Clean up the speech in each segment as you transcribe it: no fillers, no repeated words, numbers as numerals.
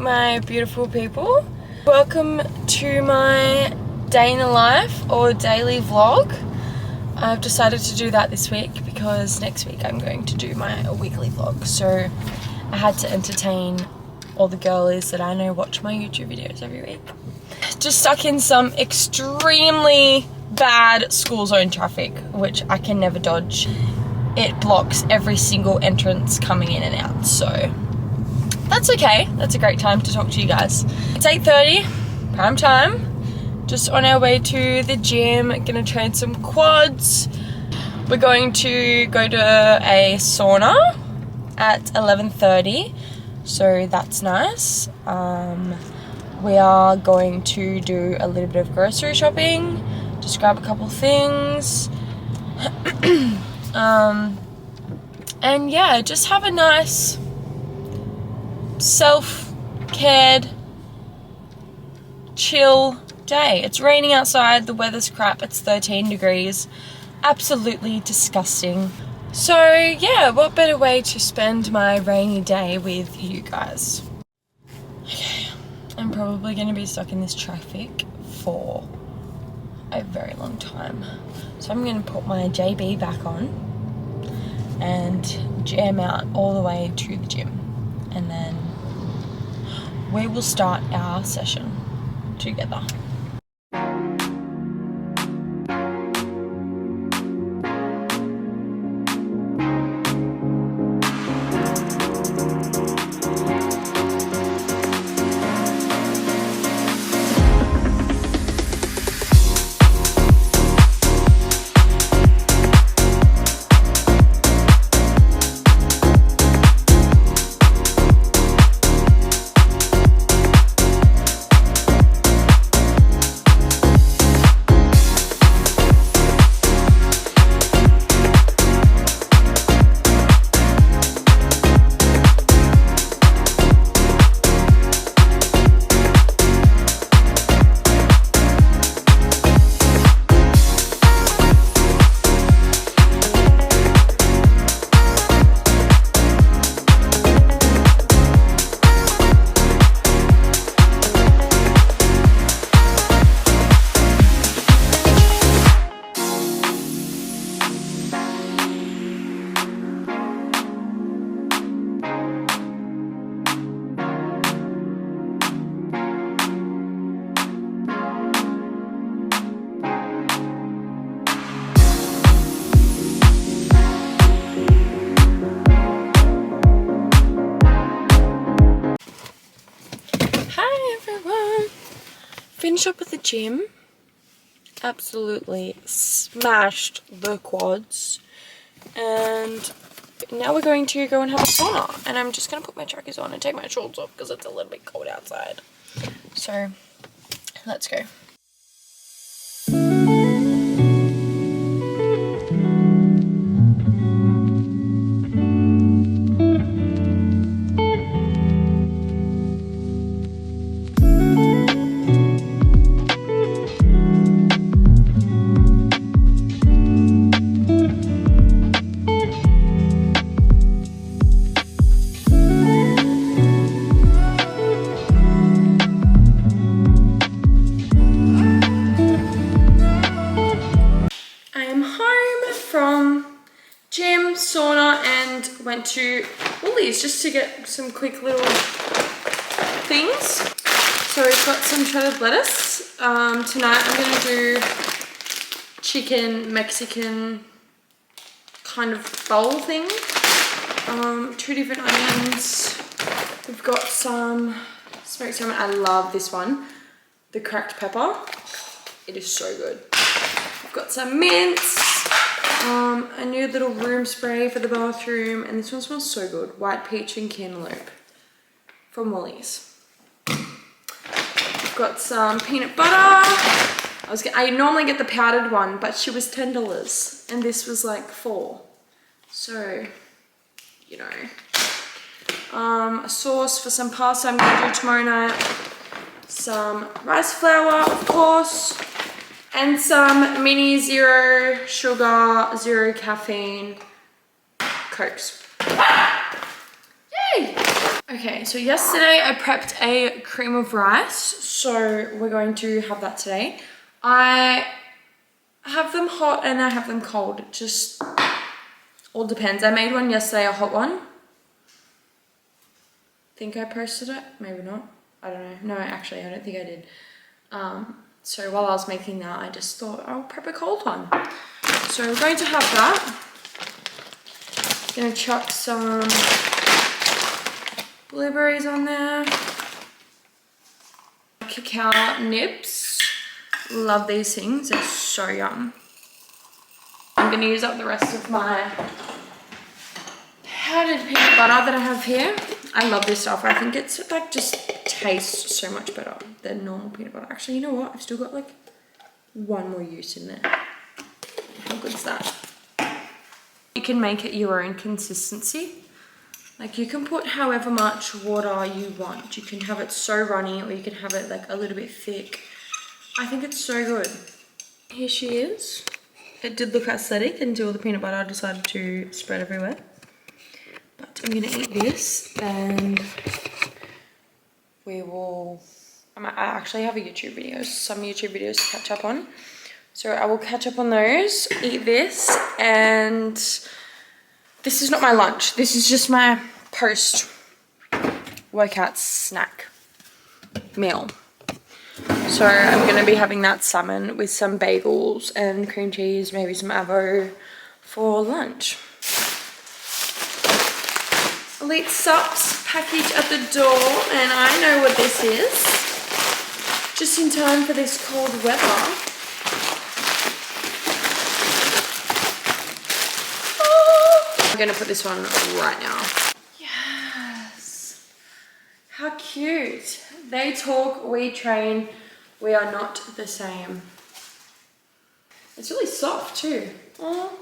my beautiful people. Welcome to my day in the life or daily vlog. I've decided to do that this week because next week I'm going to do my weekly vlog. So I had to entertain all the girlies that I know watch my YouTube videos every week. Just stuck in some extremely bad school zone traffic, which I can never dodge. It blocks every single entrance coming in and out, so that's okay. That's a great time to talk to you guys. It's 8:30, prime time. Just on our way to the gym, gonna train some quads. We're going to go to a sauna at 11:30, so that's nice. We are going to do a little bit of grocery shopping, just grab a couple things. And yeah, just have a nice self-cared, chill day. It's raining outside, the weather's crap, it's 13 degrees, absolutely disgusting. So yeah, what better way to spend my rainy day with you guys? Okay, I'm probably going to be stuck in this traffic for a very long time. So I'm going to put my JB back on and jam out all the way to the gym. And then we will start our session together. Finished up at the gym, absolutely smashed the quads, and now we're going to go and have a sauna, and I'm just going to put my trackies on and take my shorts off because it's a little bit cold outside. So let's go. Sauna and went to Woolies just to get some quick little things. So we've got some shredded lettuce. Tonight I'm going to do chicken Mexican kind of bowl thing. 2 different onions. We've got some smoked salmon. I love this one. The cracked pepper. It is so good. We've got some mince. A new little room spray for the bathroom, and this one smells so good. White peach and cantaloupe from Woolies. I've got some peanut butter. I normally get the powdered one, but she was $10 and this was like $4. So, you know. A sauce for some pasta I'm gonna do tomorrow night. Some rice flour, of course. And some mini 0 sugar, 0 caffeine Cokes. Yay! Okay, so yesterday I prepped a cream of rice, so we're going to have that today. I have them hot and I have them cold. It just all depends. I made one yesterday, a hot one. Think I posted it? Maybe not. I don't know. No, actually, I don't think I did. So while I was making that, I just thought I'll prep a cold one. So we're going to have that. Gonna chuck some blueberries on there. Cacao nibs. Love these things. They're so yum. I'm gonna use up the rest of my powdered peanut butter that I have here. I love this stuff. I think it's like just tastes so much better than normal peanut butter. Actually, you know what? I've still got like one more use in there. How good is that? You can make it your own consistency. Like you can put however much water you want. You can have it so runny or you can have it like a little bit thick. I think it's so good. Here she is. It did look aesthetic until the peanut butter decided to spread everywhere. But I'm gonna eat this and we will, I actually have a YouTube video, some YouTube videos to catch up on. So I will catch up on those, eat this, and this is not my lunch. This is just my post-workout snack meal. So I'm gonna be having that salmon with some bagels and cream cheese, maybe some avo for lunch. Elite Sups package at the door, and I know what this is. Just in time for this cold weather. Oh, I'm gonna put this on right now. Yes. How cute. They talk, we train, we are not the same. It's really soft too. Oh,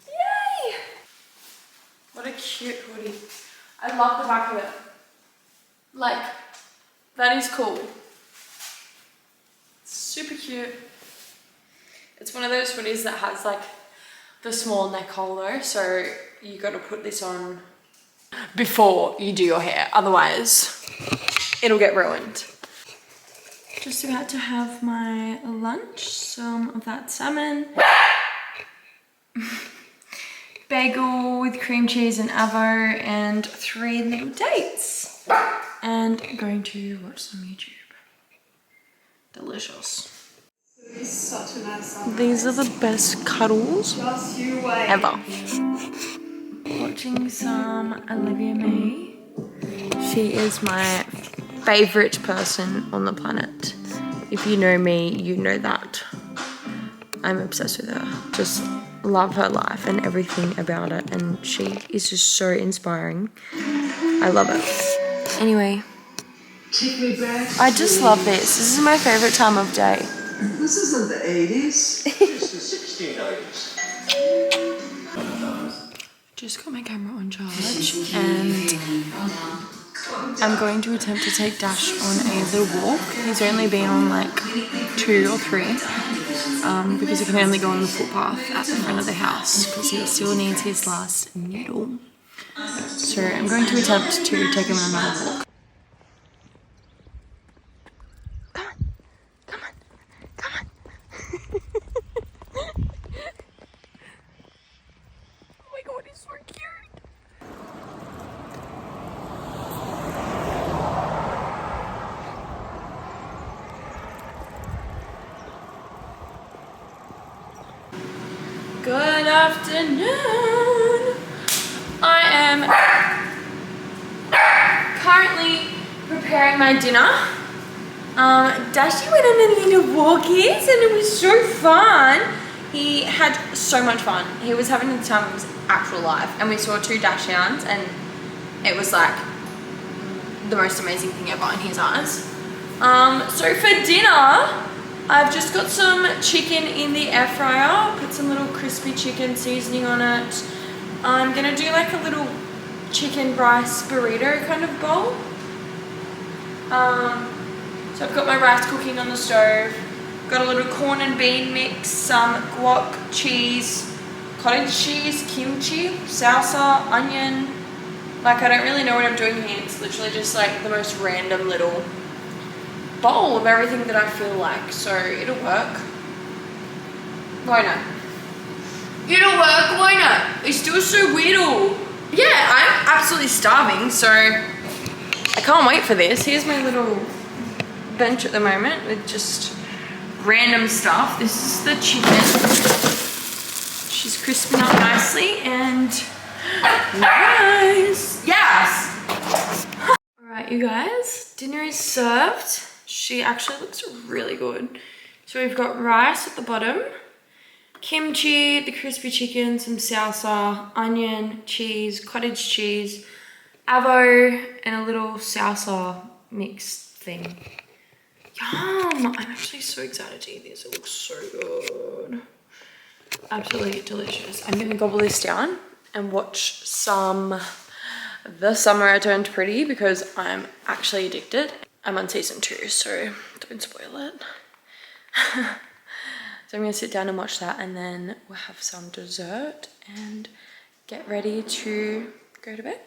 yay! What a cute hoodie. I love the back of it. Like, that is cool. It's super cute. It's one of those hoodies that has like the small neck hole though, so you gotta put this on before you do your hair, otherwise it'll get ruined. Just about to have my lunch, some of that salmon. Bagel with cream cheese and avo and 3 little dates. And I'm going to watch some YouTube. Delicious. It's such a nice summer. These are the best cuddles ever. Watching some Olivia May. She is my favorite person on the planet. If you know me, you know that. I'm obsessed with her. Just love her life and everything about it, and she is just so inspiring. I love it. Anyway, I just love this. This is my favorite time of day. This isn't the 80s. It's the 1690s. Just got my camera on charge and I'm going to attempt to take Dash on a little walk. He's only been on like 2 or 3 because he can only go on the footpath at the front of the house because he still needs his last needle. So I'm going to attempt to take him on another walk. Come on. Oh my god, he's so cute. Good afternoon. I am currently preparing my dinner. Dashy went on a little walkies and it was so fun. He had so much fun. He was having the time of his actual life, and we saw 2 dachshunds and it was like the most amazing thing ever in his eyes. So for dinner, I've just got some chicken in the air fryer. Put some little crispy chicken seasoning on it. I'm gonna do like a little chicken rice burrito kind of bowl. So I've got my rice cooking on the stove. Got a little corn and bean mix, some guac, cheese, cottage cheese, kimchi, salsa, onion, Like, I don't really know what I'm doing here. It's literally just like the most random little bowl of everything that I feel like. So it'll work. Why not? It'll work, why not? It's still so weird. Yeah, I'm absolutely starving, so I can't wait for this. Here's my little bench at the moment with just random stuff. This is the chicken. She's crisping up nicely and nice. Yes. All right, you guys, dinner is served. She actually looks really good. So we've got rice at the bottom, kimchi, the crispy chicken, some salsa, onion, cheese, cottage cheese, avo, and a little salsa mix thing. Yum! I'm actually so excited to eat this. It looks so good. Absolutely delicious. I'm gonna gobble this down and watch some The Summer I Turned Pretty because I'm actually addicted. I'm on season 2, so don't spoil it. So I'm gonna sit down and watch that, and then we'll have some dessert and get ready to go to bed.